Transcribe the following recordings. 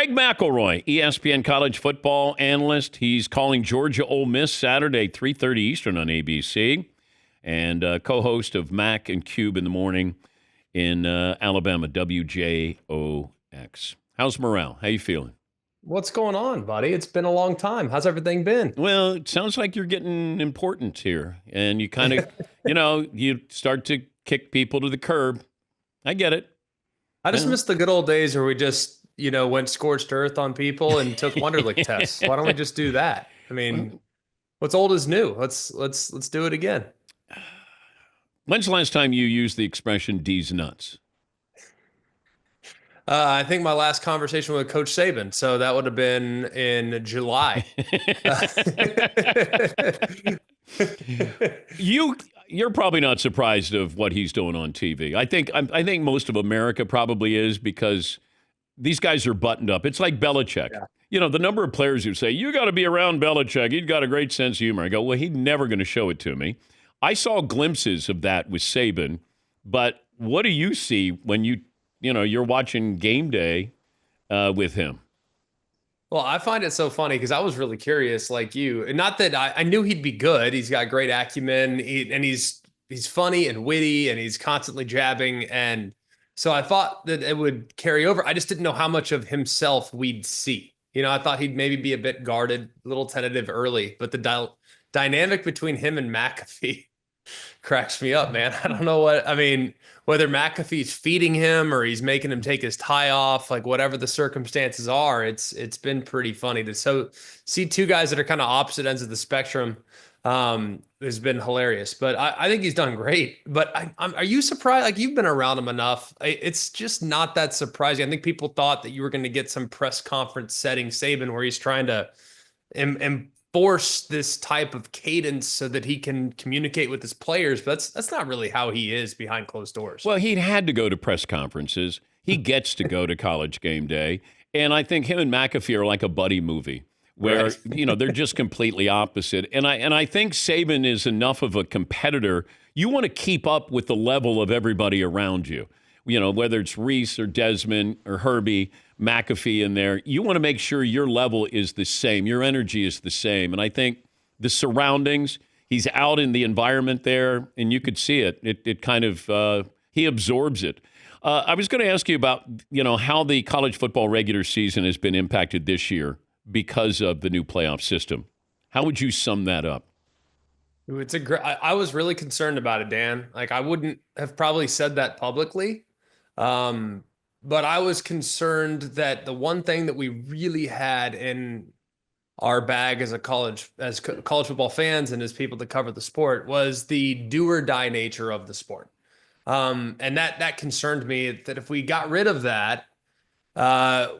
Greg McElroy, ESPN college football analyst. He's calling Georgia Ole Miss Saturday, 3:30 Eastern on ABC, and co-host of Mac and Cube in the morning in Alabama, WJOX. How's morale? How you feeling? What's going on, buddy? It's been a long time. How's everything been? Well, it sounds like you're getting important here, and you kind of, you start to kick people to the curb. I get it. I just miss the good old days where we just, went scorched earth on people and took Wonderlic tests. Why don't we just do that? I mean, what's old is new. Let's do it again. When's the last time you used the expression "D's nuts"? I think my last conversation with Coach Saban, so that would have been in July. You're probably not surprised of what he's doing on TV. I think most of America probably is, because these guys are buttoned up. It's like Belichick. Yeah. The number of players who say, you got to be around Belichick. He's got a great sense of humor. I go, well, he's never going to show it to me. I saw glimpses of that with Saban, but what do you see when you're watching game day with him? Well, I find it so funny because I was really curious, like you. Not that I knew he'd be good. He's got great acumen, and he's funny and witty, and he's constantly jabbing. And so I thought that it would carry over. I just didn't know how much of himself we'd see. I thought he'd maybe be a bit guarded, a little tentative early. But the dynamic between him and McAfee cracks me up, man. I don't know whether McAfee's feeding him or he's making him take his tie off, like whatever the circumstances are, it's been pretty funny to see two guys that are kind of opposite ends of the spectrum. Has been hilarious, but I think he's done great. But are you surprised? Like, you've been around him enough. It's just not that surprising. I think people thought that you were going to get some press conference setting Saban where he's trying to force this type of cadence so that he can communicate with his players. But that's not really how he is behind closed doors. Well, he had to go to press conferences. He gets to go to College Game Day. And I think him and McAfee are like a buddy movie where, right, they're just completely opposite. And I think Saban is enough of a competitor. You want to keep up with the level of everybody around you. Whether it's Reese or Desmond or Herbie, McAfee in there, you want to make sure your level is the same, your energy is the same. And I think the surroundings, he's out in the environment there, and you could see it. It kind of, he absorbs it. I was going to ask you about, how the college football regular season has been impacted this year because of the new playoff system. How would you sum that up? I was really concerned about it, Dan. Like, I wouldn't have probably said that publicly. But I was concerned that the one thing that we really had in our bag as college football fans and as people that cover the sport was the do or die nature of the sport. And that concerned me, that if we got rid of that,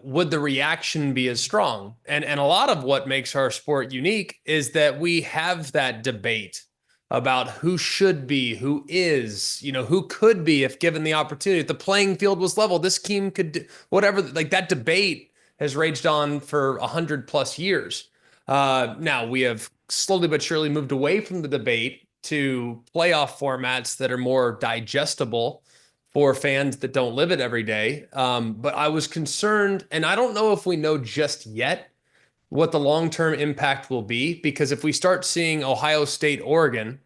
would the reaction be as strong? And a lot of what makes our sport unique is that we have that debate about who should be, who is, who could be if given the opportunity. If the playing field was level, this team could do whatever. Like, that debate has raged on for 100+ years. Now we have slowly but surely moved away from the debate to playoff formats that are more digestible for fans that don't live it every day. But I was concerned, and I don't know if we know just yet what the long-term impact will be, because if we start seeing Ohio State, Oregon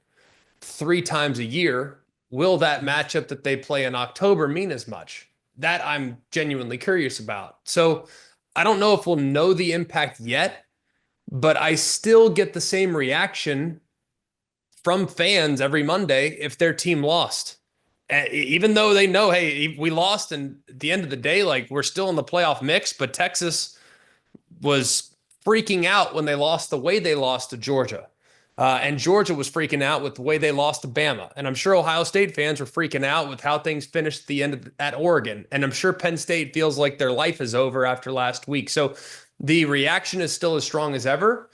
3 times a year, will that matchup that they play in October mean as much? That I'm genuinely curious about. So I don't know if we'll know the impact yet, but I still get the same reaction from fans every Monday if their team lost. Even though they know, hey, we lost, and at the end of the day, like, we're still in the playoff mix, but Texas was freaking out when they lost the way they lost to Georgia. And Georgia was freaking out with the way they lost to Bama. And I'm sure Ohio State fans were freaking out with how things finished at the end at Oregon. And I'm sure Penn State feels like their life is over after last week. So the reaction is still as strong as ever,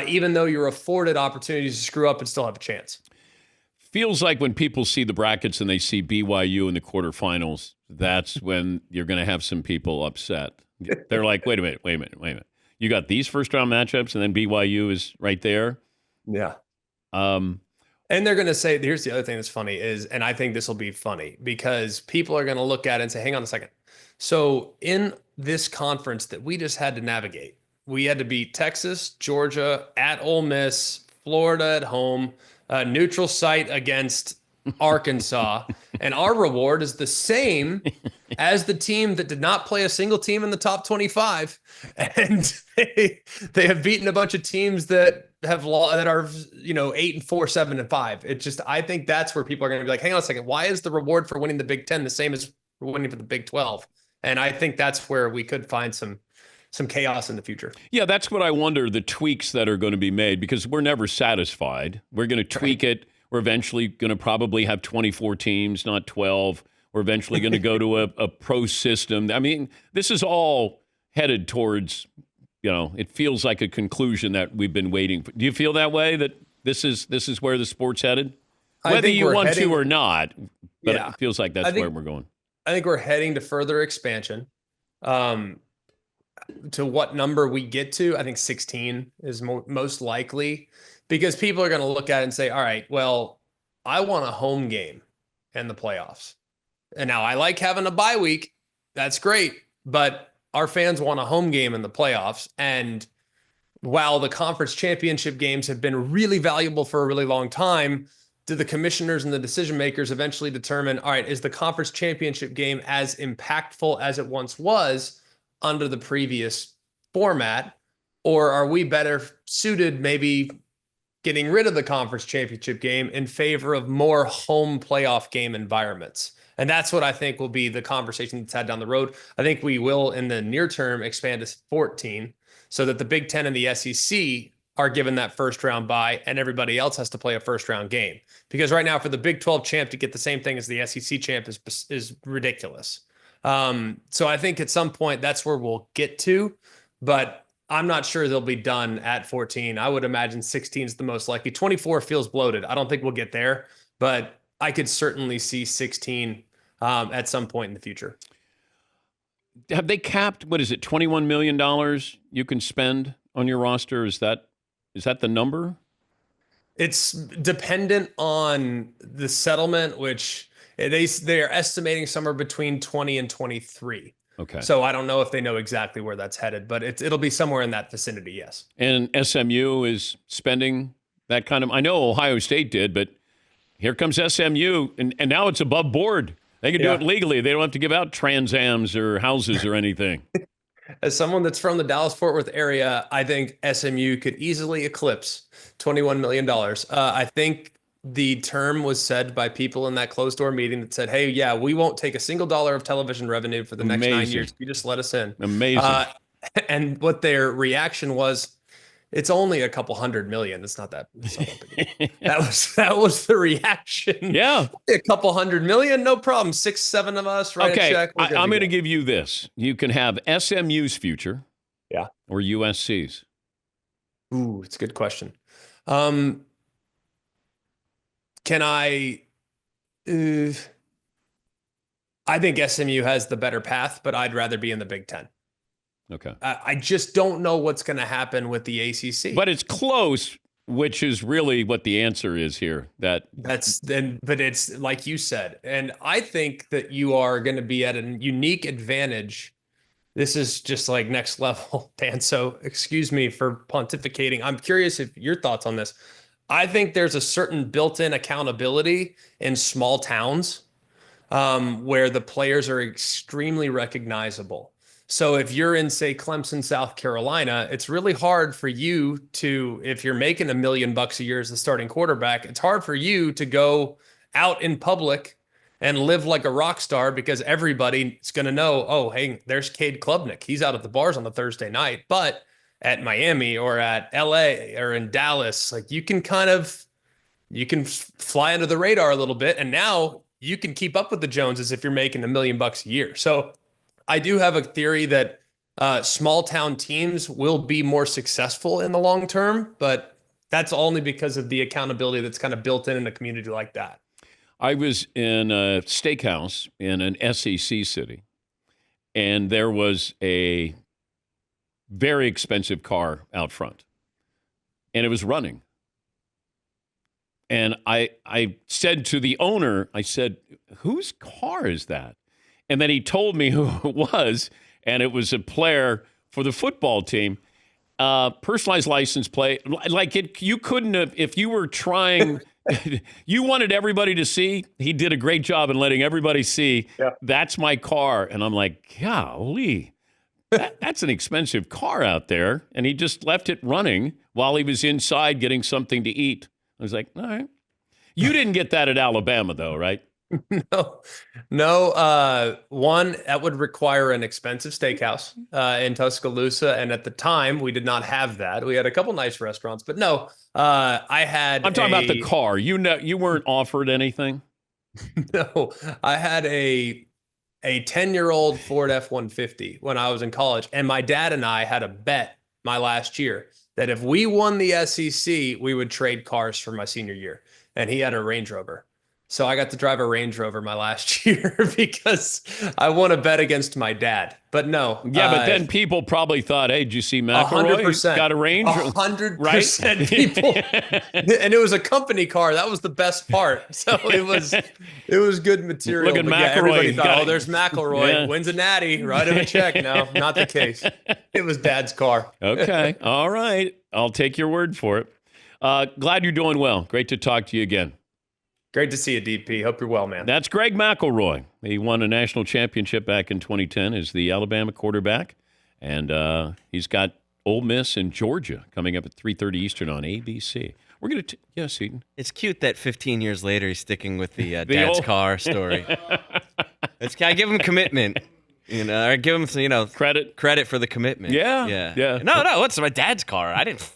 even though you're afforded opportunities to screw up and still have a chance. Feels like when people see the brackets and they see BYU in the quarterfinals, that's when you're going to have some people upset. They're like, wait a minute. You got these first-round matchups, and then BYU is right there? Yeah. And they're going to say, here's the other thing that's funny is, and I think this will be funny, because people are going to look at it and say, hang on a second. So in this conference that we just had to navigate. We had to beat Texas, Georgia, at Ole Miss, Florida at home, a neutral site against Arkansas. And our reward is the same as the team that did not play a single team in the top 25. And they have beaten a bunch of teams that that are 8-4, 7-5. It just, I think that's where people are going to be like, hang on a second, why is the reward for winning the Big Ten the same as winning for the Big 12? And I think that's where we could find some chaos in the future. Yeah, that's what I wonder, the tweaks that are going to be made, because we're never satisfied. We're going to tweak it. We're eventually going to probably have 24 teams, not 12. We're eventually going to go to a pro system. I mean, this is all headed towards, it feels like a conclusion that we've been waiting for. Do you feel that way, that this is where the sport's headed? Whether you want to or not, but it feels like that's where we're going. I think we're heading to further expansion. To what number we get to, I think 16 is most likely, because people are going to look at it and say, all right, well, I want a home game in the playoffs. And now I like having a bye week. That's great. But our fans want a home game in the playoffs. And while the conference championship games have been really valuable for a really long time, do the commissioners and the decision makers eventually determine, all right, is the conference championship game as impactful as it once was under the previous format, or are we better suited maybe getting rid of the conference championship game in favor of more home playoff game environments? And that's what I think will be the conversation that's had down the road. I think we will, in the near term, expand to 14 so that the Big Ten and the SEC are given that first round bye and everybody else has to play a first round game. Because right now for the Big 12 champ to get the same thing as the SEC champ is ridiculous. So I think at some point that's where we'll get to, but I'm not sure they'll be done at 14. I would imagine 16 is the most likely. 24 feels bloated. I don't think we'll get there, but I could certainly see 16 at some point in the future. Have they capped, what is it, $21 million you can spend on your roster? Is that the number? It's dependent on the settlement, which they are estimating somewhere between 20 and 23. Okay. So I don't know if they know exactly where that's headed, but it'll be somewhere in that vicinity, yes. And SMU is spending that kind of, I know Ohio State did, but here comes SMU, and now it's above board. They can do it legally. They don't have to give out Trans Ams or houses or anything. As someone that's from the Dallas-Fort Worth area, I think SMU could easily eclipse $21 million. I think the term was said by people in that closed-door meeting that said, hey, yeah, we won't take a single dollar of television revenue for the next 9 years. You just let us in. Amazing. And what their reaction was, it's only a couple $100 million. It's not that big. That was the reaction. Yeah. A couple $100 million, no problem. 6, 7 of us write a check. I'm going to give you this. You can have SMU's future. Yeah. Or USC's. Ooh, it's a good question. Can I think SMU has the better path, but I'd rather be in the Big Ten. Okay. I just don't know what's going to happen with the ACC. But it's close, which is really what the answer is here. But it's like you said, and I think that you are going to be at a unique advantage. This is just like next level, Dan. So excuse me for pontificating. I'm curious if your thoughts on this. I think there's a certain built-in accountability in small towns where the players are extremely recognizable. So if you're in, say, Clemson, South Carolina, it's really hard for you to, if you're making $1 million a year as the starting quarterback, it's hard for you to go out in public and live like a rock star because everybody's going to know, oh, hey, there's Cade Klubnik. He's out at the bars on the Thursday night. But at Miami or at LA or in Dallas, like you can fly under the radar a little bit. And now you can keep up with the Joneses if you're making $1 million a year. So I do have a theory that small town teams will be more successful in the long term, but that's only because of the accountability that's kind of built in a community like that. I was in a steakhouse in an SEC city, and there was a very expensive car out front, and it was running. And I said to the owner, I said, whose car is that? And then he told me who it was, and it was a player for the football team. Personalized license plate, like it. You couldn't have, if you were trying. You wanted everybody to see. He did a great job in letting everybody see. Yeah. That's my car, and I'm like, golly. That's an expensive car out there. And he just left it running while he was inside getting something to eat. I was like, all right. You didn't get that at Alabama, though, right? No. One, that would require an expensive steakhouse in Tuscaloosa. And at the time, we did not have that. We had a couple nice restaurants, but no, I'm talking about the car. You weren't offered anything? No, I had a 10-year-old Ford F-150 when I was in college. And my dad and I had a bet my last year that if we won the SEC, we would trade cars for my senior year. And he had a Range Rover. So I got to drive a Range Rover my last year because I won a bet against my dad. But no. Yeah, but then people probably thought, hey, did you see McElroy? 100%. Got a Range Rover? 100% right? people. And it was a company car. That was the best part. So it was good material. Look at McElroy. Yeah, everybody thought, there's McElroy. Yeah. Wins a natty. Write him a check. No, not the case. It was Dad's car. Okay. All right. I'll take your word for it. Glad you're doing well. Great to talk to you again. Great to see you, DP. Hope you're well, man. That's Greg McElroy. He won a national championship back in 2010 as the Alabama quarterback. And he's got Ole Miss and Georgia coming up at 3:30 Eastern on ABC. We're going to yes, Eden. It's cute that 15 years later he's sticking with the dad's car story. I give him commitment. I give him some, credit for the commitment. Yeah. No, what's my dad's car? I didn't.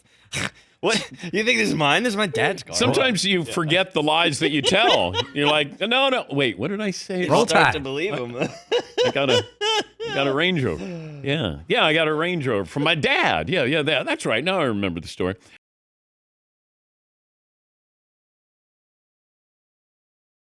What? You think this is mine? This is my dad's car. Sometimes you forget the lies that you tell. You're like, no. Wait, what did I say? Roll Tide. To believe him. I got a Range Rover. Yeah, I got a Range Rover from my dad. Yeah, that's right. Now I remember the story.